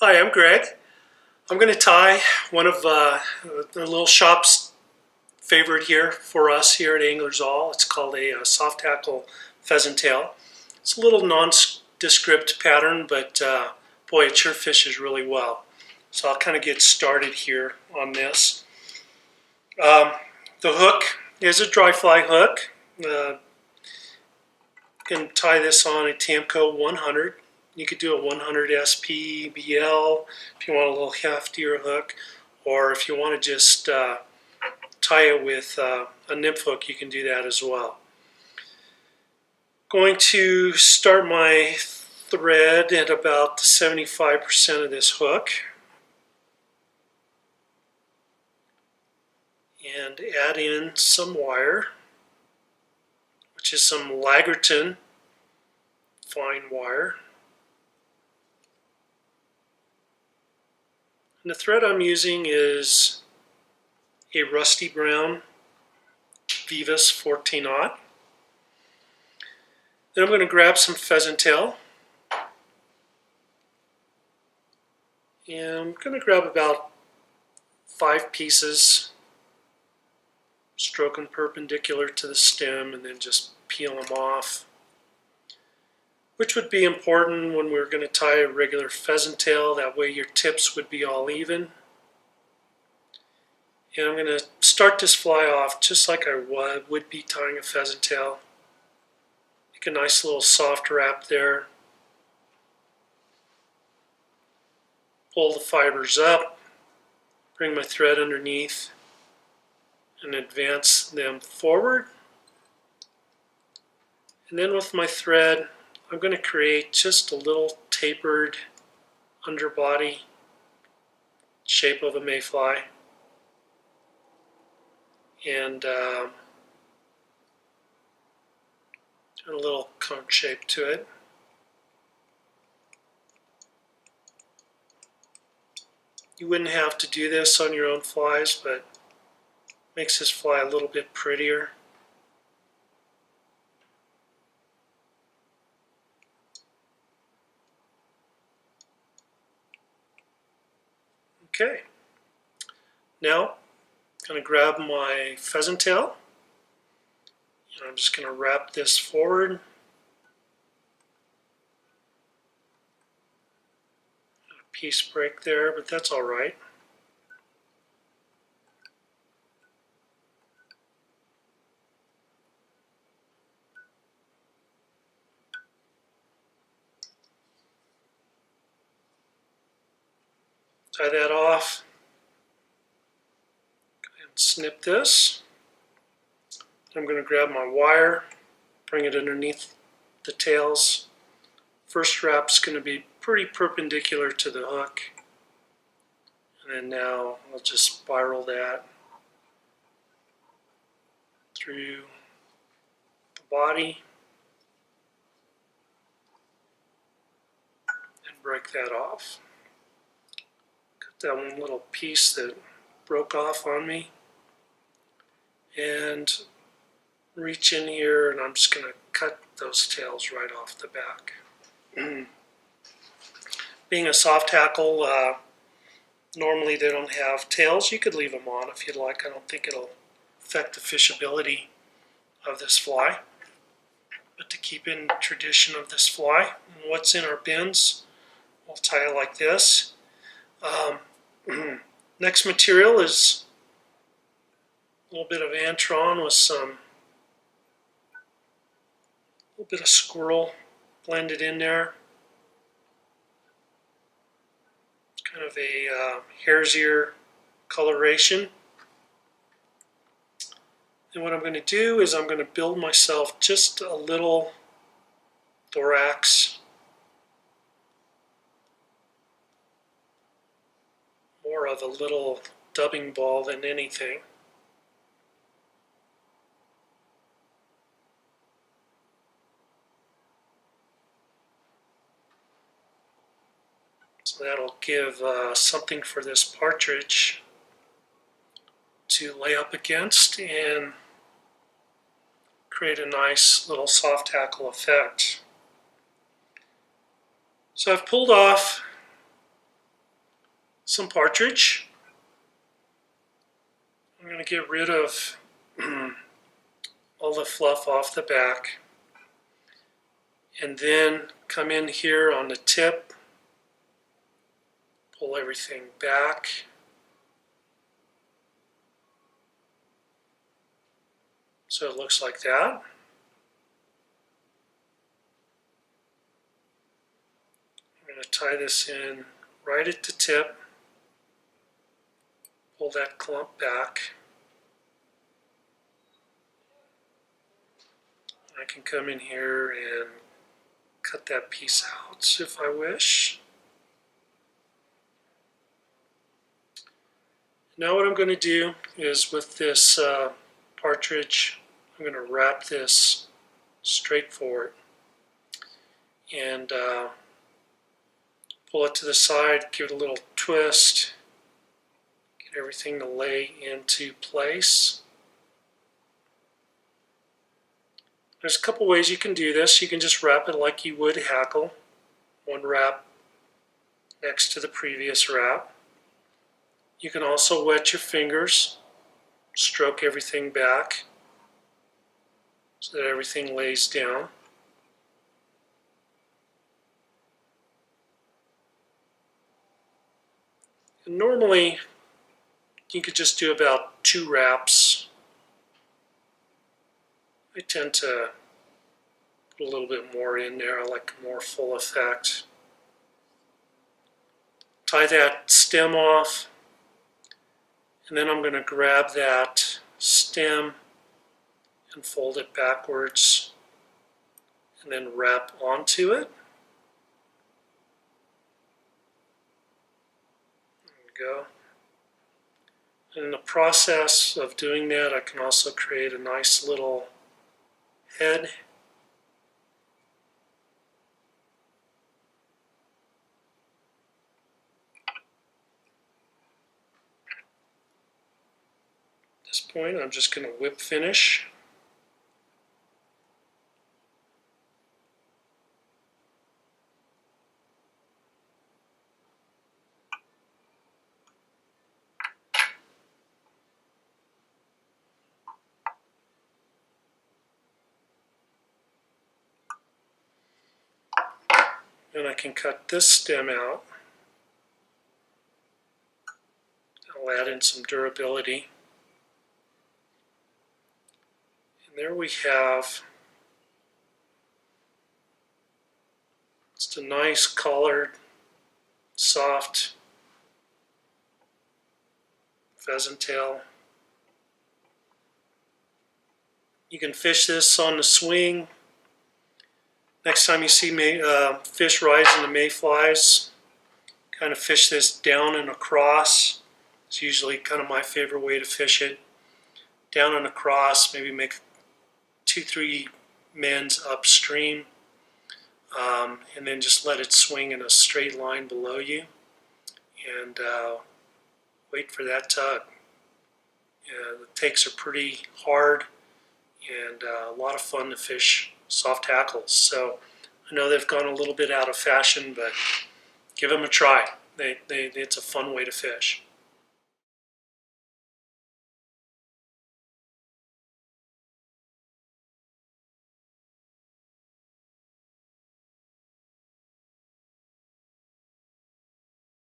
Hi, I'm Greg. I'm going to tie one of the little shop's favorite here for us here at Anglers All. It's called a soft hackle pheasant tail. It's a little nondescript pattern, but boy, it sure fishes really well. So I'll kind of get started here on this. The hook is a dry fly hook. You can tie this on a Tamco 100. You could do a 100 SP BL if you want a little heftier hook, or if you want to just tie it with a nymph hook, you can do that as well. Going to start my thread at about 75% of this hook and add in some wire, which is some Lagerton fine wire. And the thread I'm using is a rusty brown Vivas 14-aught. Then I'm going to grab some pheasant tail. And I'm going to grab about 5 pieces, stroke them perpendicular to the stem, and then just peel them off, which would be important when we're going to tie a regular pheasant tail. That way your tips would be all even. And I'm going to start this fly off just like I would be tying a pheasant tail. Make a nice little soft wrap there. Pull the fibers up, bring my thread underneath, and advance them forward. And then with my thread, I'm going to create just a little tapered underbody shape of a mayfly, and a little cone shape to it. You wouldn't have to do this on your own flies, but it makes this fly a little bit prettier. Okay, now I'm going to grab my pheasant tail, and I'm just going to wrap this forward. A piece break there, but that's all right. Tie that off. And snip this. I'm going to grab my wire, bring it underneath the tails. First wrap's going to be pretty perpendicular to the hook. And then now I'll just spiral that through the body and break that off. That one little piece that broke off on me, and reach in here, and I'm just going to cut those tails right off the back. Being a soft hackle, normally they don't have tails. You could leave them on if you'd like. I don't think it'll affect the fishability of this fly. But to keep in tradition of this fly, and what's in our bins, we'll tie it like this. Next material is a little bit of antron with a little bit of squirrel blended in there. It's kind of a hare's ear coloration. And what I'm going to do is I'm going to build myself just a little thorax, more of a little dubbing ball than anything. So that'll give something for this partridge to lay up against and create a nice little soft hackle effect. So I've pulled off some partridge. I'm going to get rid of all the fluff off the back, and then come in here on the tip, pull everything back. So it looks like that. I'm going to tie this in right at the tip, pull that clump back. I can come in here and cut that piece out if I wish. Now what I'm going to do is with this partridge, I'm going to wrap this straight forward and pull it to the side, give it a little twist, get everything to lay into place. There's a couple ways you can do this. You can just wrap it like you would hackle, one wrap next to the previous wrap. You can also wet your fingers, stroke everything back so that everything lays down. And normally you could just do about 2 wraps. I tend to put a little bit more in there. I like a more full effect. Tie that stem off, and then I'm going to grab that stem and fold it backwards and then wrap onto it. There we go. And in the process of doing that, I can also create a nice little head. At this point, I'm just going to whip finish. And I can cut this stem out. I'll add in some durability. And there we have just a nice colored, soft pheasant tail. You can fish this on the swing. Next time you see fish rising to mayflies, kind of fish this down and across. It's usually kind of my favorite way to fish it. Down and across, maybe make 2-3 mends upstream, and then just let it swing in a straight line below you, and wait for that tug. The takes are pretty hard and a lot of fun to fish soft hackles. So I know they've gone a little bit out of fashion, but give them a try. It's a fun way to fish.